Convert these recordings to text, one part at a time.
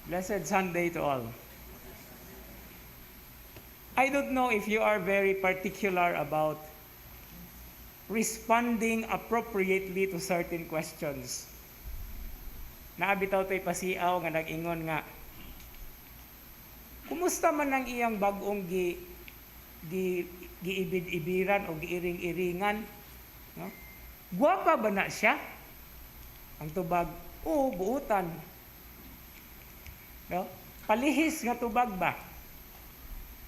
Blessed Sunday to all. I don't know if you are very particular about responding appropriately to certain questions. Naabitaw to'y pasiaw nga nag-ingon nga, kumusta man ang iyang bagong giibid-ibiran o giiring-iringan? No? Guwapa ba na siya? Ang tubag, oo, buutan. No? Palihis nga tubag ba?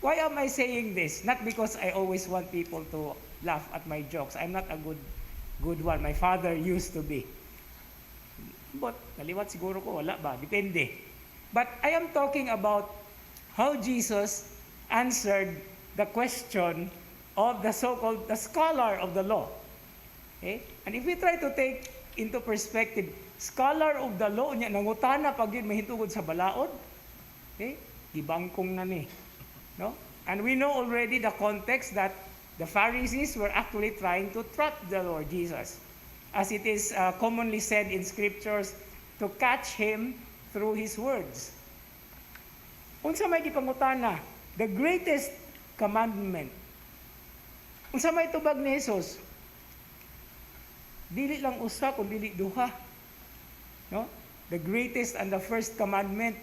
Why am I saying this? Not because I always want people to laugh at my jokes. I'm not a good one. My father used to be. But naliwat siguro ko, wala ba? Depende. But I am talking about how Jesus answered the question of the so-called the scholar of the law. Okay? And if we try to take into perspective, scholar of the law niya nangutana pag yun mahintugod sa balaod. Okay? Gibangkong na ni. No? And we know already the context that the Pharisees were actually trying to trap the Lord Jesus. As it is commonly said in scriptures, to catch him through his words. Unsa may gipangutana, the greatest commandment. Unsa may tubag ni Jesus? Dili lang usa kung dili duha. No? The greatest and the first commandment.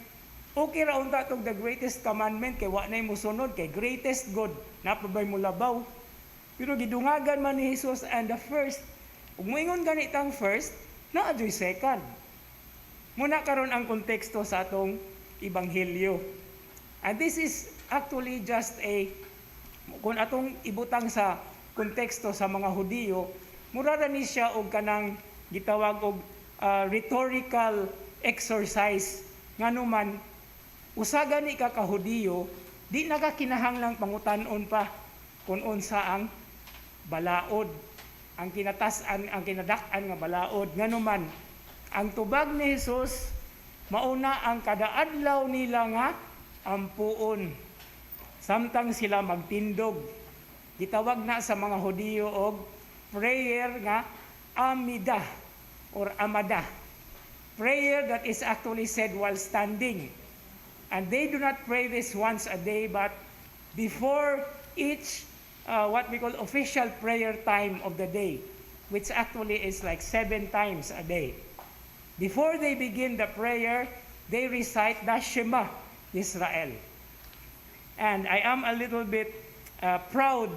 Okay ra unta tong the greatest commandment kay wa nay mosunod kay greatest good napabay mo labaw. Pero gidungagan man ni Jesus and the first. Ug moingon ganitang first, naa joy second. Muna karon ang konteksto sa atong ebanghelyo. And this is actually just kung atong ibutang sa konteksto sa mga Hudiyo, mura ra ni siya og kanang gitawag og rhetorical exercise nganuman usaga ni ka Hudiyo, di nakakinahanglang pangutan-on pa kung unsa ang balaod, ang kinatasan, ang kinadak-an nga balaod. Nganuman, ang tubag ni Jesus, mauna ang kadaadlaw nila nga ampuon. Samtang sila magtindog. Gitawag na sa mga Hudiyo og prayer nga amida or amada. Prayer that is actually said while standing. And they do not pray this once a day, but before each, what we call official prayer time of the day, which actually is like 7 times a day. Before they begin the prayer, they recite the Shema Israel. And I am a little bit proud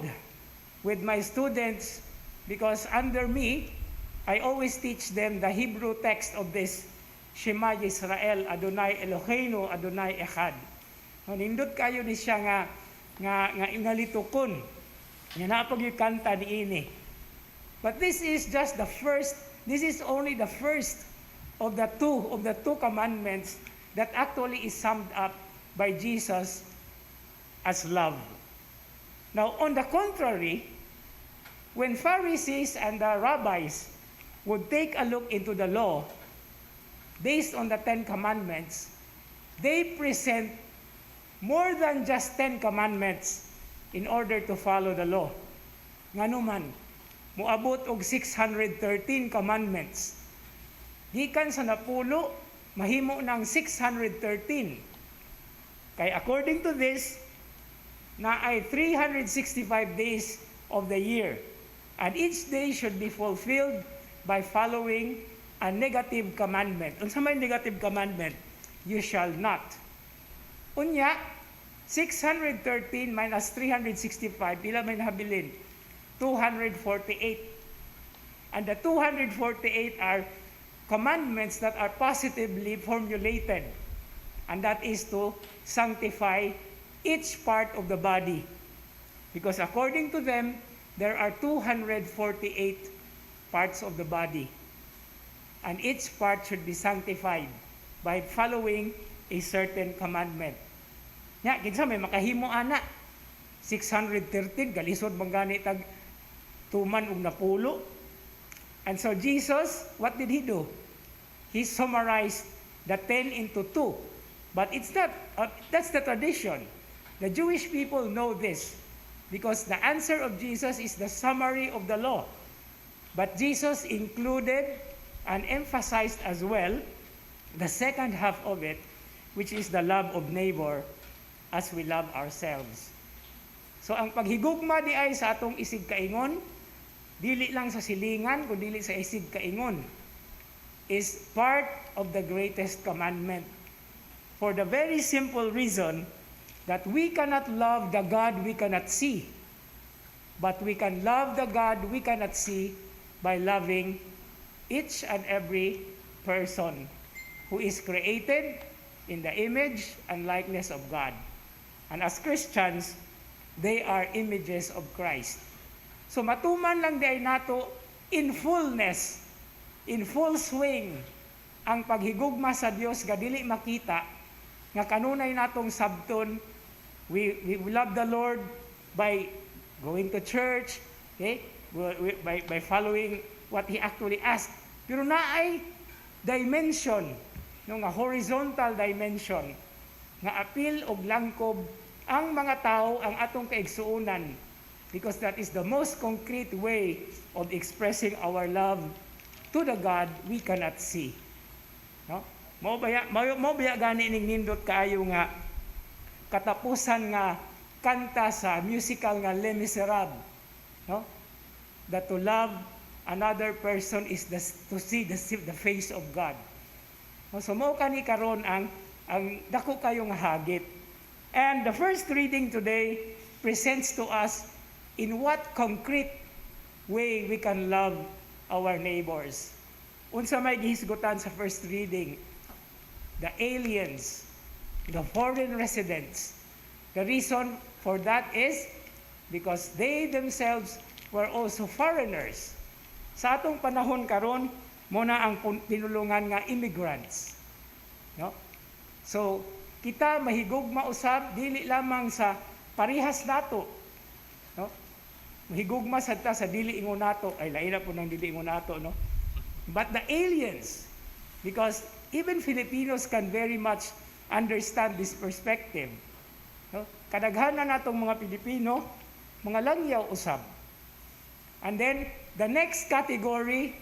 with my students because under me, I always teach them the Hebrew text of this Shema Yisrael, Adonai Eloheinu, Adonai Echad. Nindot kayo ni siya nga inalitukon. Nga napag yung kanta ni ini. But this is just the first, this is only the first of the two commandments that actually is summed up by Jesus as love. Now, on the contrary, when Pharisees and the rabbis would take a look into the law, based on the 10 commandments, they present more than just 10 commandments in order to follow the law. Nganuman, muabot og 613 commandments. Gikan sa napulo, mahimo ng 613. Kay according to this, na ay 365 days of the year. And each day should be fulfilled by following a negative commandment. Unsa may negative commandment? You shall not. Unya, 613 minus 365, pila may nahabilin? 248. And the 248 are commandments that are positively formulated. And that is to sanctify each part of the body. Because according to them, there are 248 parts of the body. And each part should be sanctified by following a certain commandment. Nya, kinsa may makahimo ana. 613, galisod bang gani tag tuman ug napulo. And so Jesus, what did he do? He summarized the 10 into 2. But it's not, that's the tradition. The Jewish people know this because the answer of Jesus is the summary of the law. But Jesus included and emphasized as well the second half of it, which is the love of neighbor as we love ourselves. So ang paghigugma di ay sa atong isig kaingon, dili lang sa silingan, kundi dili sa isig kaingon, is part of the greatest commandment. For the very simple reason that we cannot love the God we cannot see, but we can love the God we cannot see by loving each and every person who is created in the image and likeness of God. And as Christians, they are images of Christ. So matuman lang di ay nato in fullness, in full swing, ang paghigugma sa Dios nga dili makita, nga kanunay natong sabton, we love the Lord by going to church, okay? By following what He actually asked. Pero naay dimension, no, nga horizontal dimension, nga apil og langkob ang mga tao ang atong kaigsuunan, because that is the most concrete way of expressing our love to the God we cannot see. No? Mao baya gani ning nindot kaayo nga katapusan nga kanta sa musical nga Les Miserables, no? That to love another person is to see the face of God. No? So mao kani karon ang dako kayo nga hagit. And the first reading today presents to us in what concrete way we can love our neighbors. Unsa may gihisgutan sa first reading? The aliens, the foreign residents. The reason for that is because they themselves were also foreigners. Sa atong panahon karon, muna ang pinulungan nga immigrants. No? So, kita mahigugma usab dili lamang sa parihas nato, no? Mahigugma sa dili ingon nato, ay lain na po ng dili ingon nato, no? But the aliens, because even Filipinos can very much understand this perspective, no? Kadaghan na natong mga Pilipino, mga langyaw usab. And then the next category,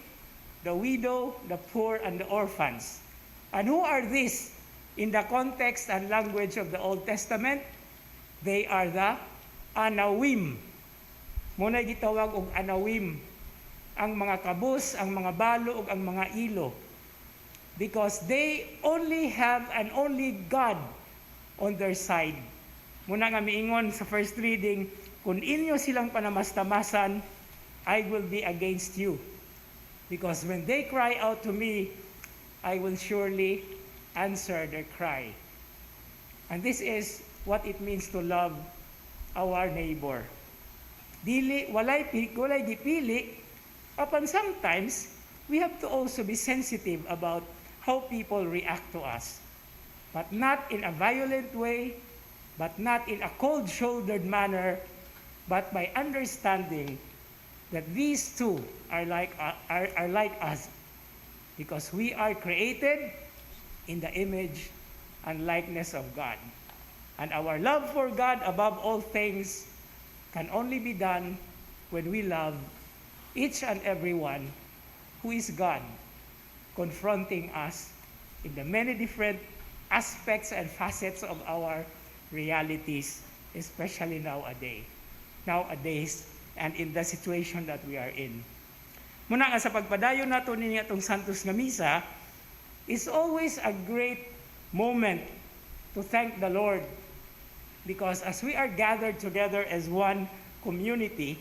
the widow, the poor, and the orphans. And who are these? In the context and language of the Old Testament, they are the Anawim. Muna gitawag og Anawim, ang mga kabus, ang mga balo, ug ang mga ilo. Because they only have an only God on their side. Muna nga miingon sa first reading, kung inyo silang panamastamasan, I will be against you. Because when they cry out to me, I will surely answer their cry. And this is what it means to love our neighbor. Walay gipili, upon sometimes we have to also be sensitive about how people react to us. But not in a violent way, but not in a cold-shouldered manner, but by understanding that these two are like us, because we are created in the image and likeness of God. And our love for God above all things can only be done when we love each and every one who is God, confronting us in the many different aspects and facets of our realities, especially nowadays, and in the situation that we are in. Muna nga sa pagpadayon nato niya itong Santos nga Misa, is always a great moment to thank the Lord, because as we are gathered together as one community,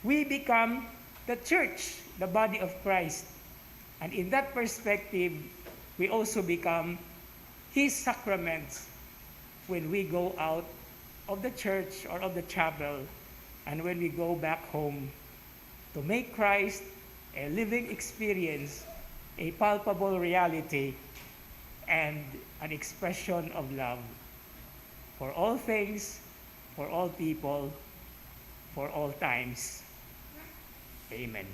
we become the church, the body of Christ. And in that perspective, we also become His sacraments when we go out of the church or of the chapel, and when we go back home to make Christ a living experience, a palpable reality, and an expression of love for all things, for all people, for all times. Amen.